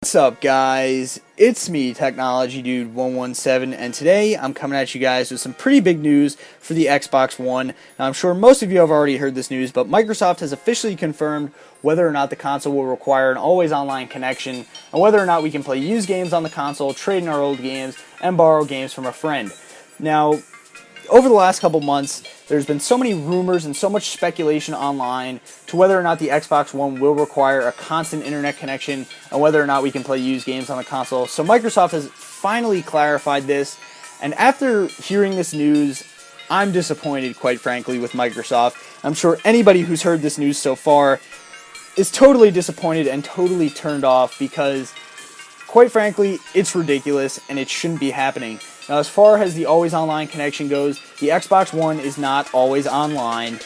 What's up, guys? It's me, Technology Dude 117, and today I'm coming at you guys with some pretty big news for the Xbox One. Now, I'm sure most of you have already heard this news, but Microsoft has officially confirmed whether or not the console will require an always online connection, and whether or not we can play used games on the console, trade in our old games, and borrow games from a friend. Now, over the last couple months, there's been so many rumors and so much speculation online to whether or not the Xbox One will require a constant internet connection and whether or not we can play used games on the console. So Microsoft has finally clarified this, and after hearing this news, I'm disappointed, quite frankly, with Microsoft. I'm sure anybody who's heard this news so far is totally disappointed and totally turned off because, quite frankly, it's ridiculous and it shouldn't be happening. Now, as far as the always online connection goes, the Xbox One is not always online,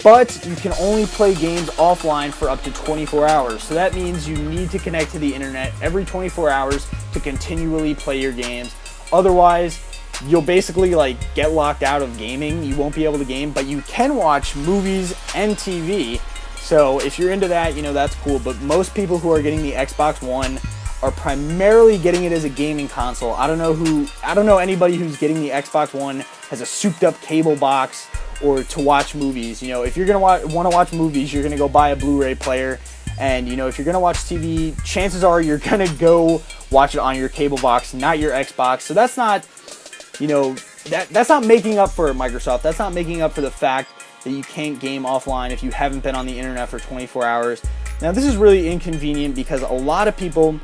but you can only play games offline for up to 24 hours. So that means you need to connect to the internet every 24 hours to continually play your games. Otherwise, you'll basically get locked out of gaming. You won't be able to game, but you can watch movies and TV. So if you're into that, that's cool. But most people who are getting the Xbox One are primarily getting it as a gaming console. I don't know anybody who's getting the Xbox One as a souped up cable box or to watch movies. If you're gonna want to watch movies, you're gonna go buy a Blu-ray player, and if you're gonna watch TV, chances are you're gonna go watch it on your cable box, not your Xbox. So that's not, that's not making up for it, Microsoft. That's not making up for the fact that you can't game offline if you haven't been on the internet for 24 hours. Now, this is really inconvenient because a lot of people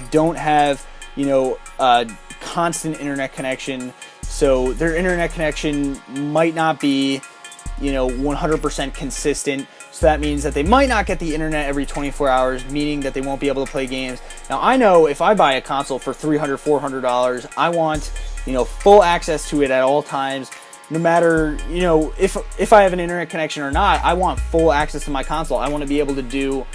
don't have, a constant internet connection, so their internet connection might not be, 100% consistent. So that means that they might not get the internet every 24 hours, meaning that they won't be able to play games. Now, I know if I buy a console for $300, $400, I want, full access to it at all times. No matter, if I have an internet connection or not, I want full access to my console. I want to be able to do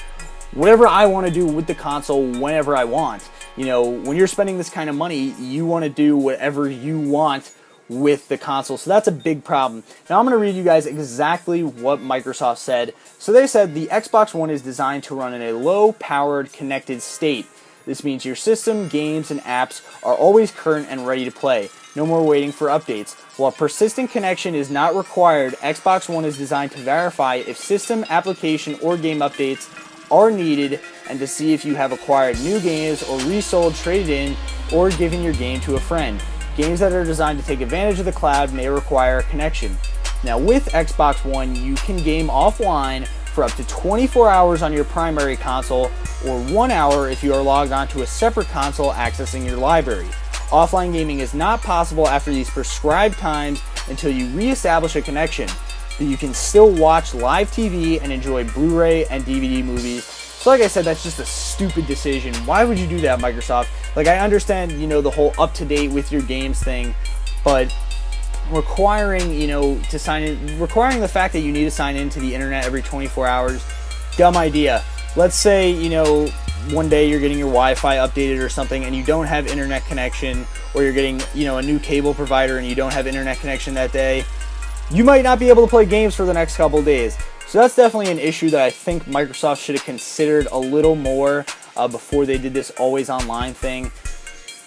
whatever I want to do with the console whenever I want. When you're spending this kind of money, you want to do whatever you want with the console. So that's a big problem. Now I'm going to read you guys exactly what Microsoft said. So they said the Xbox One is designed to run in a low-powered connected state. This means your system, games, and apps are always current and ready to play. No more waiting for updates. While persistent connection is not required, Xbox One is designed to verify if system, application, or game updates are needed and to see if you have acquired new games or resold, traded in, or given your game to a friend. Games that are designed to take advantage of the cloud may require a connection. Now, with Xbox One, you can game offline for up to 24 hours on your primary console, or 1 hour if you are logged onto a separate console accessing your library. Offline gaming is not possible after these prescribed times until you reestablish a connection, but you can still watch live TV and enjoy Blu-ray and DVD movies. So like I said, that's just a stupid decision. Why would you do that, Microsoft? I understand, the whole up-to-date with your games thing, but requiring, to sign in, requiring the fact that you need to sign into the internet every 24 hours, dumb idea. Let's say, one day you're getting your Wi-Fi updated or something and you don't have internet connection, or you're getting, a new cable provider and you don't have internet connection that day. You might not be able to play games for the next couple days. So that's definitely an issue that I think Microsoft should have considered a little more before they did this always online thing.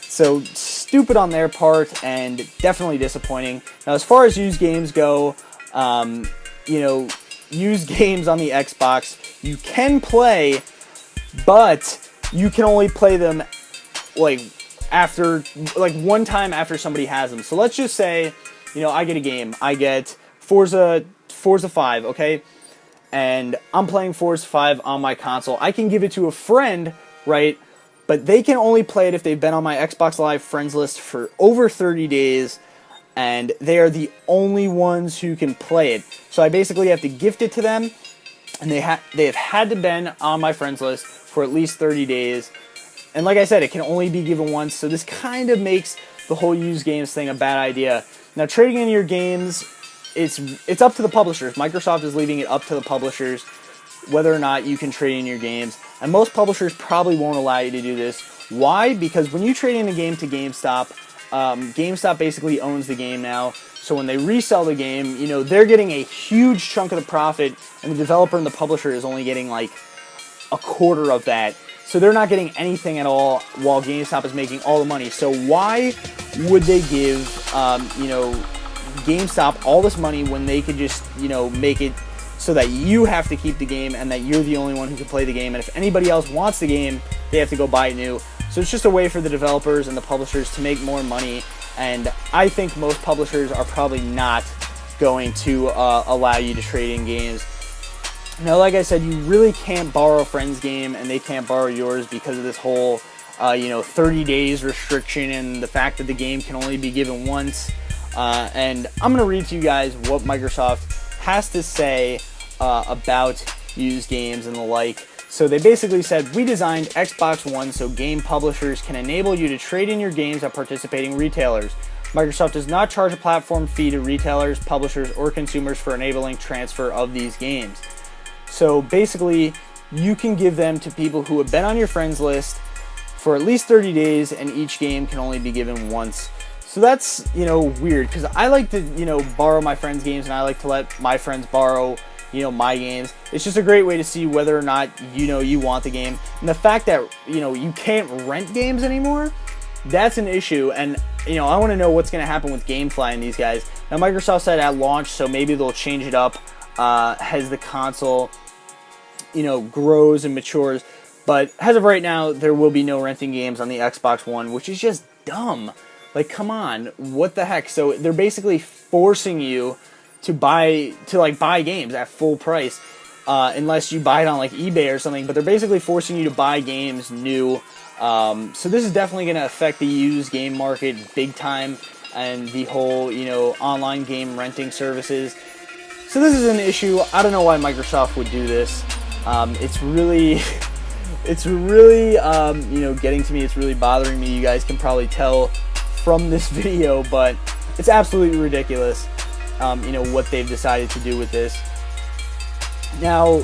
So stupid on their part and definitely disappointing. Now, as far as used games go, used games on the Xbox, you can play, but you can only play them after one time after somebody has them. So let's just say, I get a game. I get Forza 5, okay? And I'm playing Forza 5 on my console. I can give it to a friend, right? But they can only play it if they've been on my Xbox Live friends list for over 30 days, and they are the only ones who can play it. So I basically have to gift it to them, and they have had to been on my friends list for at least 30 days. And like I said, it can only be given once, so this kind of makes the whole used games thing a bad idea. Now, trading in your games, it's up to the publishers. Microsoft is leaving it up to the publishers whether or not you can trade in your games. And most publishers probably won't allow you to do this. Why? Because when you trade in a game to GameStop, GameStop basically owns the game now. So when they resell the game, they're getting a huge chunk of the profit, and the developer and the publisher is only getting a quarter of that. So they're not getting anything at all while GameStop is making all the money. So why would they give, GameStop all this money when they could just, make it so that you have to keep the game and that you're the only one who can play the game. And if anybody else wants the game, they have to go buy it new. So it's just a way for the developers and the publishers to make more money. And I think most publishers are probably not going to allow you to trade in games. Now, like I said, you really can't borrow a friend's game and they can't borrow yours because of this whole, 30 days restriction and the fact that the game can only be given once. And I'm going to read to you guys what Microsoft has to say about used games and the like. So they basically said, we designed Xbox One so game publishers can enable you to trade in your games at participating retailers. Microsoft does not charge a platform fee to retailers, publishers, or consumers for enabling transfer of these games. So basically, you can give them to people who have been on your friends list for at least 30 days, and each game can only be given once. So that's, weird, because I like to, borrow my friends' games, and I like to let my friends borrow, my games. It's just a great way to see whether or not, you want the game. And the fact that, you can't rent games anymore, that's an issue. And, I want to know what's going to happen with GameFly and these guys. Now, Microsoft said at launch, so maybe they'll change it up as the console, grows and matures. But as of right now, there will be no renting games on the Xbox One, which is just dumb. Like, come on, what the heck? So they're basically forcing you to buy games at full price, unless you buy it on like eBay or something. But they're basically forcing you to buy games new. So this is definitely going to affect the used game market big time, and the whole online game renting services. So this is an issue. I don't know why Microsoft would do this. It's really, getting to me. It's really bothering me. You guys can probably tell from this video, but it's absolutely ridiculous, what they've decided to do with this. Now,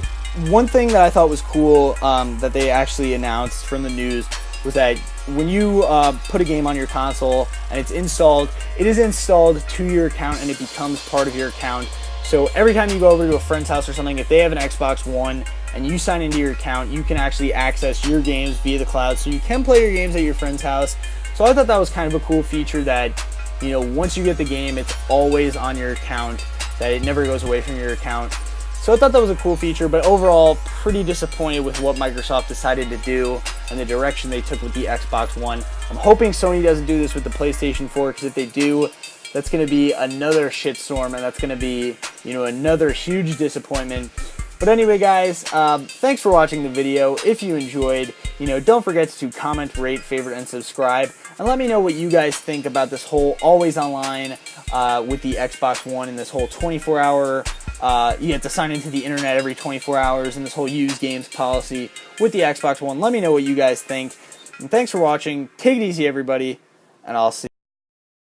one thing that I thought was cool that they actually announced from the news was that when you put a game on your console and it's installed, it is installed to your account and it becomes part of your account. So every time you go over to a friend's house or something, if they have an Xbox One and you sign into your account, you can actually access your games via the cloud. So you can play your games at your friend's house. So I thought that was kind of a cool feature that, once you get the game, it's always on your account, that it never goes away from your account. So I thought that was a cool feature, but overall, pretty disappointed with what Microsoft decided to do and the direction they took with the Xbox One. I'm hoping Sony doesn't do this with the PlayStation 4, because if they do, that's going to be another shitstorm, and that's going to be, another huge disappointment. But anyway, guys, thanks for watching the video. If you enjoyed, don't forget to comment, rate, favorite, and subscribe. And let me know what you guys think about this whole always online with the Xbox One, and this whole 24-hour, you have to sign into the internet every 24 hours, and this whole used games policy with the Xbox One. Let me know what you guys think. And thanks for watching. Take it easy, everybody, and I'll see you.